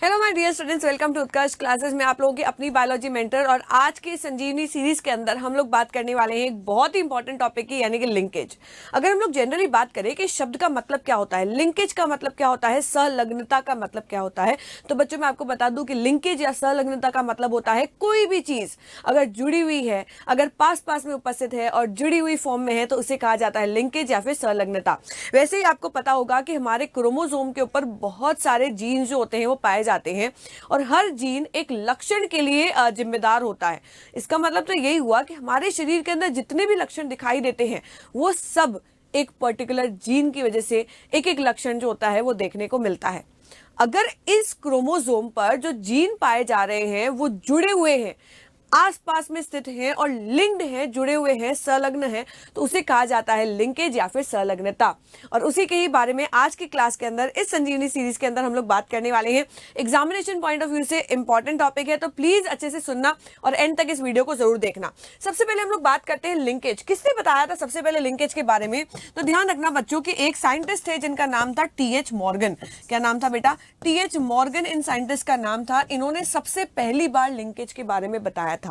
Hello my dear students, welcome to Utkarsh classes में आप लोगों की अपनी बायोलॉजी मेंटर। और आज की संजीवनी सीरीज के अंदर हम लोग बात करने वाले हैं एक बहुत ही इंपॉर्टेंट टॉपिक की, यानी कि लिंकेज। अगर हम लोग जनरली बात करें कि शब्द का मतलब क्या होता है, लिंकेज का मतलब क्या होता है, संलग्नता का मतलब क्या होता है, तो बच्चों मैं आपको बता दूं कि लिंकेज या संलग्नता का मतलब होता है कोई भी चीज अगर जुड़ी हुई है, अगर पास पास में उपस्थित है और जुड़ी हुई फॉर्म में है तो उसे कहा जाता है लिंकेज या फिर संलग्नता। वैसे ही आपको पता होगा कि हमारे क्रोमोसोम के ऊपर बहुत सारे जीन जो होते हैं वो पाए जाते हैं और हर जीन एक लक्षण के लिए जिम्मेदार होता है। इसका मतलब तो यही हुआ कि हमारे शरीर के अंदर जितने भी लक्षण दिखाई देते हैं वो सब एक पर्टिकुलर जीन की वजह से एक एक लक्षण जो होता है वो देखने को मिलता है। अगर इस क्रोमोसोम पर जो जीन पाए जा रहे हैं वो जुड़े हुए हैं, आसपास में स्थित हैं और लिंक्ड हैं, जुड़े हुए हैं, संलग्न हैं, तो उसे कहा जाता है लिंकेज या फिर संलग्नता। और उसी के ही बारे में आज की क्लास के अंदर, इस संजीवनी सीरीज के अंदर हम लोग बात करने वाले हैं। एग्जामिनेशन पॉइंट ऑफ व्यू से इंपॉर्टेंट टॉपिक है, तो प्लीज अच्छे से सुनना और एंड तक इस वीडियो को जरूर देखना। सबसे पहले हम लोग बात करते हैं लिंकेज। किसने बताया था सबसे पहले लिंकेज के बारे में? तो ध्यान रखना बच्चों की एक साइंटिस्ट थे जिनका नाम था टीएच मॉर्गन। क्या नाम था बेटा? टीएच मॉर्गन इन साइंटिस्ट का नाम था। इन्होंने सबसे पहली बार लिंकेज के बारे में बताया था।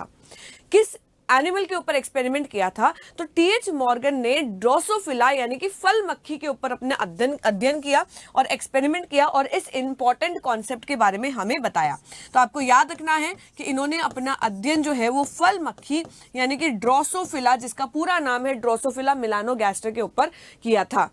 किस एनिमल के ऊपर एक्सपेरिमेंट किया था? तो टीएच मॉर्गन ने ड्रोसोफिला यानी कि फल मक्खी के ऊपर अपने अध्ययन किया और एक्सपेरिमेंट किया और इस इंपॉर्टेंट कॉन्सेप्ट के बारे में हमें बताया। तो आपको याद रखना है कि इन्होंने अपना अध्ययन जो है वो फल मक्खी यानी कि ड्रोसोफिला, जिसका पूरा नाम है ड्रोसोफिला मेलानोगैस्टर, के ऊपर किया था।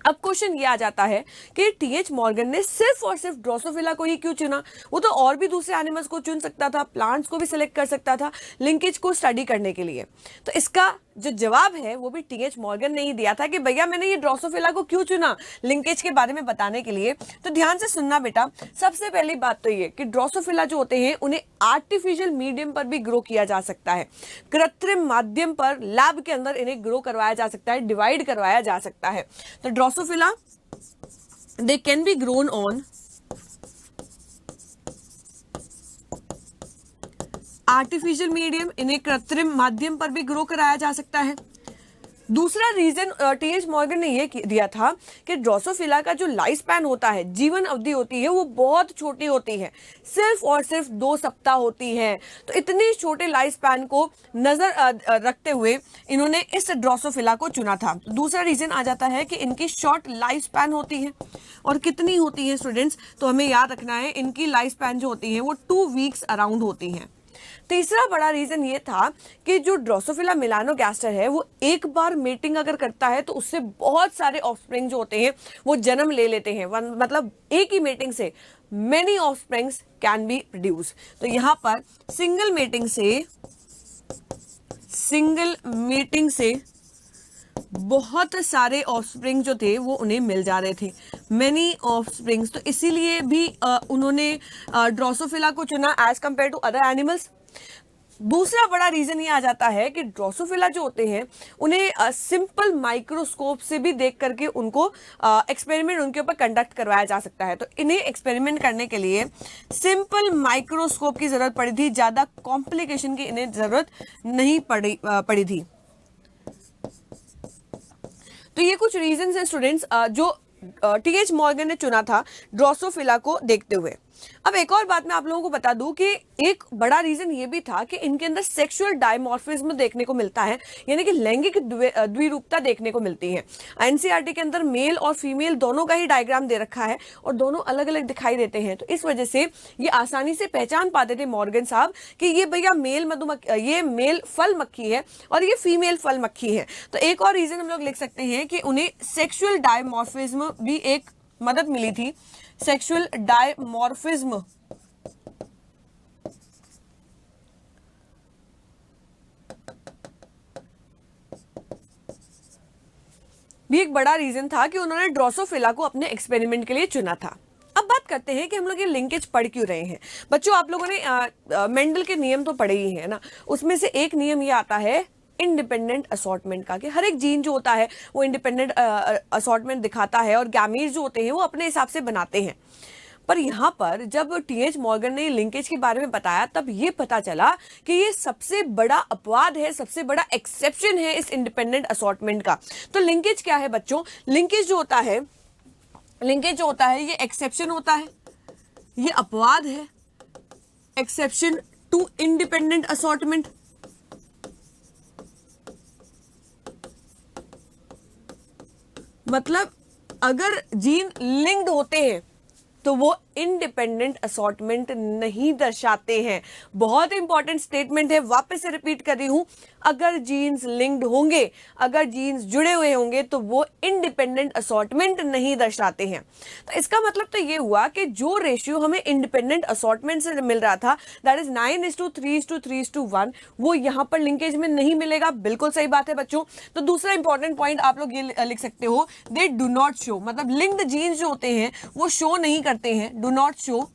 अब क्वेश्चन ये आ जाता है कि टीएच मॉर्गन ने सिर्फ और सिर्फ ड्रोसोफिला को ही क्यों चुना? वो तो और भी दूसरे एनिमल्स को चुन सकता था, प्लांट्स को भी सिलेक्ट कर सकता था लिंकेज को स्टडी करने के लिए। तो इसका जो जवाब है वो भी टीएच मॉर्गन ने ही दिया था कि भैया मैंने ये ड्रोसोफिला को क्यों चुना लिंकेज के बारे में बताने के लिए। तो ध्यान से सुनना बेटा। सबसे पहली बात तो ये कि ड्रोसोफिला जो होते हैं उन्हें आर्टिफिशियल मीडियम पर भी ग्रो किया जा सकता है, कृत्रिम माध्यम पर लैब के अंदर इन्हें ग्रो करवाया जा सकता है, डिवाइड करवाया जा सकता है। तो Drosophila they can be grown on artificial medium, इन्हें कृत्रिम माध्यम पर भी ग्रो कराया जा सकता है। दूसरा रीजन टीएच मॉर्गन ने यह दिया था कि ड्रोसोफिला का जो लाइफ स्पैन होता है, जीवन अवधि होती है, वो बहुत छोटी होती है, सिर्फ और सिर्फ 2 सप्ताह होती है। तो इतने छोटे लाइफ स्पैन को नजर रखते हुए इन्होंने इस ड्रोसोफिला को चुना था। दूसरा रीजन आ जाता है कि इनकी शॉर्ट लाइफ स्पैन होती है। और कितनी होती है स्टूडेंट्स? तो हमें याद रखना है इनकी लाइफ स्पैन जो होती है वो 2 वीक्स अराउंड होती है। तीसरा बड़ा रीजन ये था कि जो ड्रोसोफिला मेलानोगैस्टर है वो एक बार मेटिंग अगर करता है तो उससे बहुत सारे ऑफस्प्रिंग जो होते हैं वो जन्म ले लेते हैं। मतलब एक ही मेटिंग से many offsprings can be produce. तो यहां पर सिंगल मेटिंग से बहुत सारे ऑफस्प्रिंग जो थे वो उन्हें मिल जा रहे थे, मेनी ऑफस्प्रिंग्स। तो इसीलिए भी उन्होंने ड्रोसोफिला को चुना as compare to other animals. दूसरा बड़ा रीजन ये आ जाता है कि ड्रोसोफिला जो होते हैं उन्हें सिंपल माइक्रोस्कोप से भी देख करके उनको एक्सपेरिमेंट उनके ऊपर कंडक्ट करवाया जा सकता है। तो इन्हें एक्सपेरिमेंट करने के लिए सिंपल माइक्रोस्कोप की जरूरत पड़ी थी, ज्यादा कॉम्प्लिकेशन की इन्हें जरूरत नहीं पड़ी थी। तो ये कुछ रीजंस हैं स्टूडेंट्स जो टीएच मॉर्गन ने चुना था ड्रोसोफिला को देखते हुए। अब एक और बात मैं आप लोगों को बता दूं कि एक बड़ा रीजन ये भी था कि इनके अंदर सेक्सुअल डायमॉर्फिज्म देखने को मिलता है, यानी कि लैंगिक द्विरूपता देखने को मिलती है। एनसीईआरटी के अंदर मेल और फीमेल दोनों का ही डायग्राम दे रखा है और दोनों अलग अलग दिखाई देते हैं। तो इस वजह से ये आसानी से पहचान पाते थे मॉर्गन साहब कि ये भैया ये मेल फल मक्खी है और ये फीमेल फल मक्खी है। तो एक और रीजन हम लोग लिख सकते हैं कि उन्हें सेक्सुअल डायमॉर्फिज्म भी एक मदद मिली थी। सेक्सुअल डायमॉर्फिज्म भी एक बड़ा रीजन था कि उन्होंने ड्रोसोफिला को अपने एक्सपेरिमेंट के लिए चुना था। अब बात करते हैं कि हम लोग ये लिंकेज पढ़ क्यों रहे हैं। बच्चों आप लोगों ने मेंडल के नियम तो पढ़े ही है ना, उसमें से एक नियम ये आता है इंडिपेंडेंट असॉर्टमेंट का, कि हर एक जीन जो होता है वो इंडिपेंडेंट असॉर्टमेंट दिखाता है और गैमीट्स जो होते हैं वो अपने हिसाब से बनाते हैं। पर यहाँ पर जब टीएच मॉर्गन ने लिंकेज के बारे में बताया तब ये पता चला कि ये सबसे बड़ा अपवाद है, सबसे बड़ा एक्सेप्शन है इस इंडिपेंडेंट असॉर्टमेंट का। तो लिंकेज क्या है बच्चों? लिंकेज जो होता है ये एक्सेप्शन होता है। ये अपवाद है, एक्सेप्शन टू इंडिपेंडेंट असॉर्टमेंट। मतलब अगर जीन लिंक्ड होते हैं तो वो इंडिपेंडेंट असॉर्टमेंट नहीं दर्शाते हैं। बहुत इंपॉर्टेंट स्टेटमेंट है, वापस से रिपीट कर रही हूं, अगर जीन्स लिंक्ड होंगे, अगर जीन्स जुड़े हुए होंगे तो वो इंडिपेंडेंट असॉर्टमेंट नहीं दर्शाते हैं। तो इसका मतलब तो ये हुआ कि जो रेशियो हमें इंडिपेंडेंट असॉर्टमेंट से मिल रहा था, दैट इज 9:3:3:1, वो यहां पर लिंकेज में नहीं मिलेगा। बिल्कुल सही बात है बच्चों। तो दूसरा इंपॉर्टेंट पॉइंट आप लोग ये लिख सकते हो, दे डू नॉट शो, मतलब लिंक्ड जीन्स जो होते हैं वो शो नहीं करते हैं, डू नॉट शो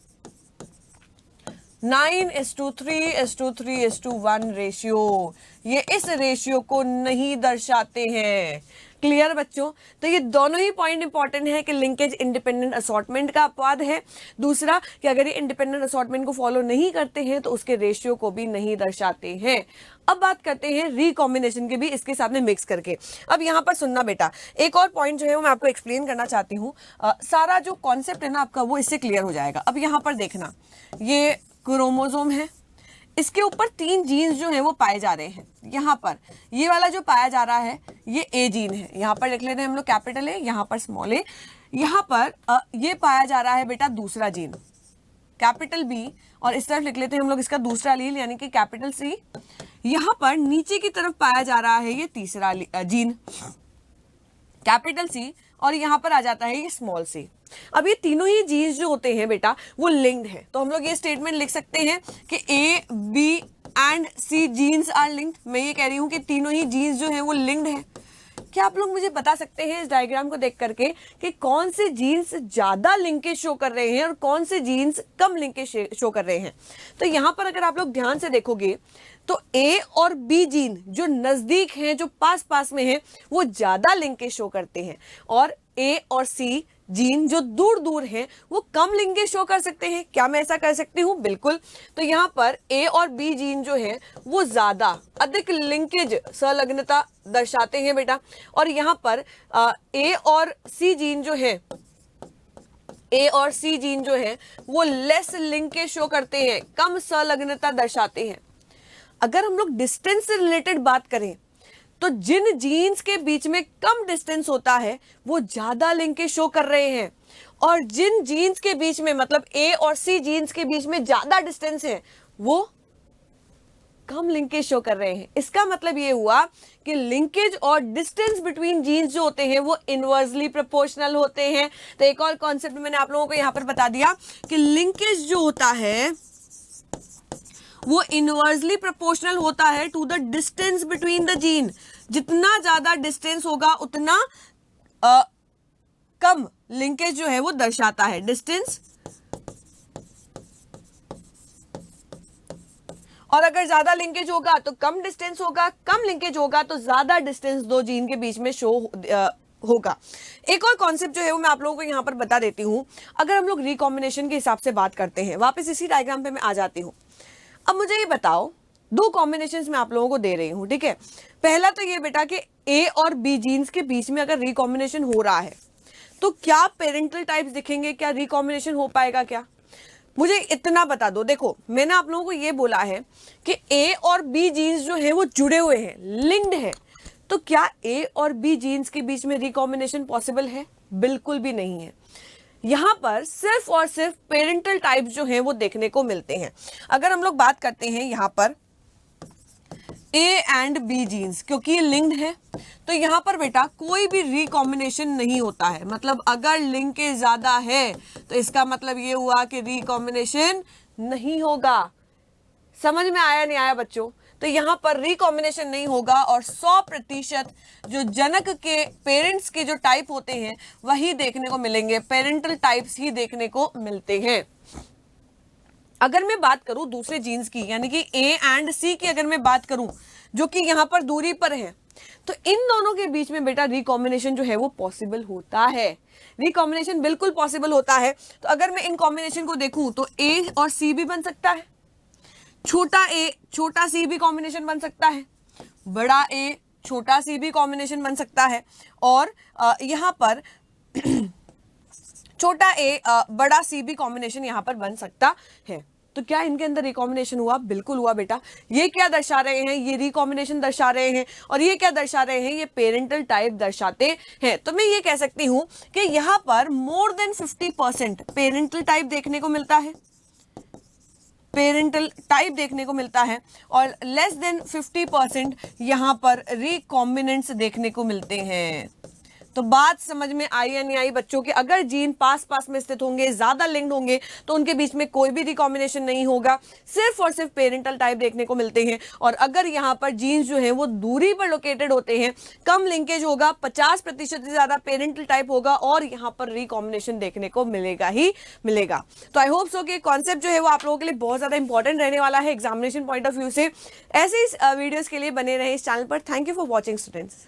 9:3:3:1 रेशियो, ये इस रेशियो को नहीं दर्शाते हैं। क्लियर बच्चों? तो ये दोनों ही पॉइंट इंपॉर्टेंट है कि लिंकेज इंडिपेंडेंट असॉर्टमेंट का अपवाद है, दूसरा कि अगर ये इंडिपेंडेंट असॉर्टमेंट को फॉलो नहीं करते हैं तो उसके रेशियो को भी नहीं दर्शाते हैं। अब बात करते हैं रिकॉम्बिनेशन के भी इसके साथ में मिक्स करके। अब यहाँ पर सुनना बेटा, एक और पॉइंट जो है वो मैं आपको एक्सप्लेन करना चाहती हूँ। सारा जो कॉन्सेप्ट है ना आपका वो इससे क्लियर हो जाएगा। अब यहाँ पर देखना, ये क्रोमोसोम है, इसके ऊपर 3 जीन्स जो हैं वो पाए जा रहे हैं। यहाँ पर ये वाला जो पाया जा रहा है ये ए जीन है, यहाँ पर लिख लेते हैं हम लोग कैपिटल ए, यहाँ पर स्मॉल ए। यहाँ पर ये पाया जा रहा है बेटा दूसरा जीन कैपिटल बी, और इस तरफ लिख लेते हैं हम लोग इसका दूसरा लील यानी कि कैपिटल सी। यहाँ पर नीचे की तरफ पाया जा रहा है ये तीसरा जीन कैपिटल सी, और यहाँ पर आ जाता है ये स्मॉल सी। अब ये तीनों ही जीन्स जो होते हैं बेटा वो लिंक्ड है, तो हम लोग ये स्टेटमेंट लिख सकते हैं कि A B and C genes are linked. मैं ये कह रही हूँ कि तीनों ही जीन्स जो है वो लिंक्ड है। क्या आप लोग मुझे बता सकते हैं इस डायग्राम को देख करके कि कौन से जीन्स ज्यादा लिंकेज शो कर रहे हैं और कौन से जीन्स कम लिंकेज शो कर रहे हैं? तो यहाँ पर अगर आप लोग ध्यान से देखोगे तो ए और बी जीन जो नजदीक हैं, जो पास पास में हैं, वो ज्यादा लिंकेज शो करते हैं, और ए और सी जीन जो दूर दूर हैं वो कम लिंकेज शो कर सकते हैं। क्या मैं ऐसा कर सकती हूँ? बिल्कुल। तो यहाँ पर ए और बी जीन जो है वो ज्यादा अधिक लिंकेज संलग्नता दर्शाते हैं बेटा, और यहाँ पर ए और सी जीन जो है, ए और सी जीन जो है वो लेस लिंकेज शो करते हैं, कम संलग्नता दर्शाते हैं। अगर हम लोग डिस्टेंस से रिलेटेड बात करें तो जिन जीन्स के बीच में कम डिस्टेंस होता है वो ज्यादा लिंकेज शो कर रहे हैं, और जिन जीन्स के बीच में मतलब ए और सी जीन्स के बीच में ज्यादा डिस्टेंस है वो कम लिंकेज शो कर रहे हैं। इसका मतलब ये हुआ कि लिंकेज और डिस्टेंस बिटवीन जीन्स जो होते हैं वो इनवर्सली प्रोपोर्शनल होते हैं। तो एक और कॉन्सेप्ट मैंने आप लोगों को यहां पर बता दिया कि लिंकेज जो होता है वो इनवर्सली प्रोपोर्शनल होता है to the distance between the gene. जितना ज्यादा डिस्टेंस होगा उतना कम लिंकेज जो है वो दर्शाता है। डिस्टेंस, और अगर ज्यादा लिंकेज होगा तो कम डिस्टेंस होगा, कम लिंकेज होगा तो ज्यादा डिस्टेंस दो जीन के बीच में शो होगा। एक और कॉन्सेप्ट जो है वो मैं आप लोगों को यहां पर बता देती हूं। अगर हम लोग रिकॉम्बिनेशन के हिसाब से बात करते हैं, वापस इसी डायग्राम पे मैं आ जाती हूं। अब मुझे ये बताओ, 2 कॉम्बिनेशंस मैं आप लोगों को दे रही हूं, ठीक है? पहला तो ये बेटा कि ए और बी जीन्स के बीच में अगर रिकॉम्बिनेशन हो रहा है तो क्या पेरेंटल टाइप्स दिखेंगे? क्या रिकॉम्बिनेशन हो पाएगा? क्या मुझे इतना बता दो। देखो मैंने आप लोगों को ये बोला है कि ए और बी जीन्स जो है वो जुड़े हुए हैं, लिंक्ड है, तो क्या ए और बी जीन्स के बीच में रिकॉम्बिनेशन पॉसिबल है? बिल्कुल भी नहीं है। यहां पर सिर्फ और सिर्फ पेरेंटल टाइप्स जो हैं वो देखने को मिलते हैं। अगर हम लोग बात करते हैं यहां पर ए एंड बी जीन्स, क्योंकि ये लिंक्ड है तो यहां पर बेटा कोई भी रिकॉम्बिनेशन नहीं होता है। मतलब अगर लिंकेज ज्यादा है तो इसका मतलब ये हुआ कि रिकॉम्बिनेशन नहीं होगा। समझ में आया नहीं आया बच्चों? तो यहां पर रिकॉम्बिनेशन नहीं होगा, और 100% जो जनक के पेरेंट्स के जो टाइप होते हैं वही देखने को मिलेंगे, पेरेंटल टाइप्स ही देखने को मिलते हैं। अगर मैं बात करूं दूसरे जीन्स की, यानी कि ए एंड सी की अगर मैं बात करूं जो कि यहां पर दूरी पर है, तो इन दोनों के बीच में बेटा रिकॉम्बिनेशन जो है वो पॉसिबल होता है। रिकॉम्बिनेशन बिल्कुल पॉसिबल होता है। तो अगर मैं इन कॉम्बिनेशन को देखूं तो ए और सी भी बन सकता है, छोटा ए छोटा सी भी कॉम्बिनेशन बन सकता है, बड़ा ए छोटा सी भी कॉम्बिनेशन बन सकता है, और यहां पर छोटा ए बड़ा सी भी कॉम्बिनेशन यहाँ पर बन सकता है। तो क्या इनके अंदर रिकॉम्बिनेशन हुआ? बिल्कुल हुआ बेटा। ये क्या दर्शा रहे हैं? ये रिकॉम्बिनेशन दर्शा रहे हैं। और ये क्या दर्शा रहे हैं? ये पेरेंटल टाइप दर्शाते हैं। तो मैं ये कह सकती हूं कि यहाँ पर मोर देन 50% पेरेंटल टाइप देखने को मिलता है, पेरेंटल टाइप देखने को मिलता है, और लेस देन 50% यहाँ पर रिकॉम्बिनेंट्स देखने को मिलते हैं। तो बात समझ में आई या नहीं आई बच्चों के? अगर जीन पास पास में स्थित होंगे, ज्यादा लिंक्ड होंगे, तो उनके बीच में कोई भी रिकॉम्बिनेशन नहीं होगा, सिर्फ और सिर्फ पेरेंटल टाइप देखने को मिलते हैं। और अगर यहाँ पर जीन्स जो है वो दूरी पर लोकेटेड होते हैं, कम लिंकेज होगा, 50% से ज्यादा पेरेंटल टाइप होगा, और यहाँ पर रिकॉम्बिनेशन देखने को मिलेगा ही मिलेगा। तो आई होप सो कि कॉन्सेप्ट जो है वो आप लोगों के लिए बहुत ज्यादा इंपॉर्टेंट रहने वाला है एग्जामिनेशन पॉइंट ऑफ व्यू से। ऐसे ही वीडियोज के लिए बने रहे इस चैनल पर। Thank you for watching students.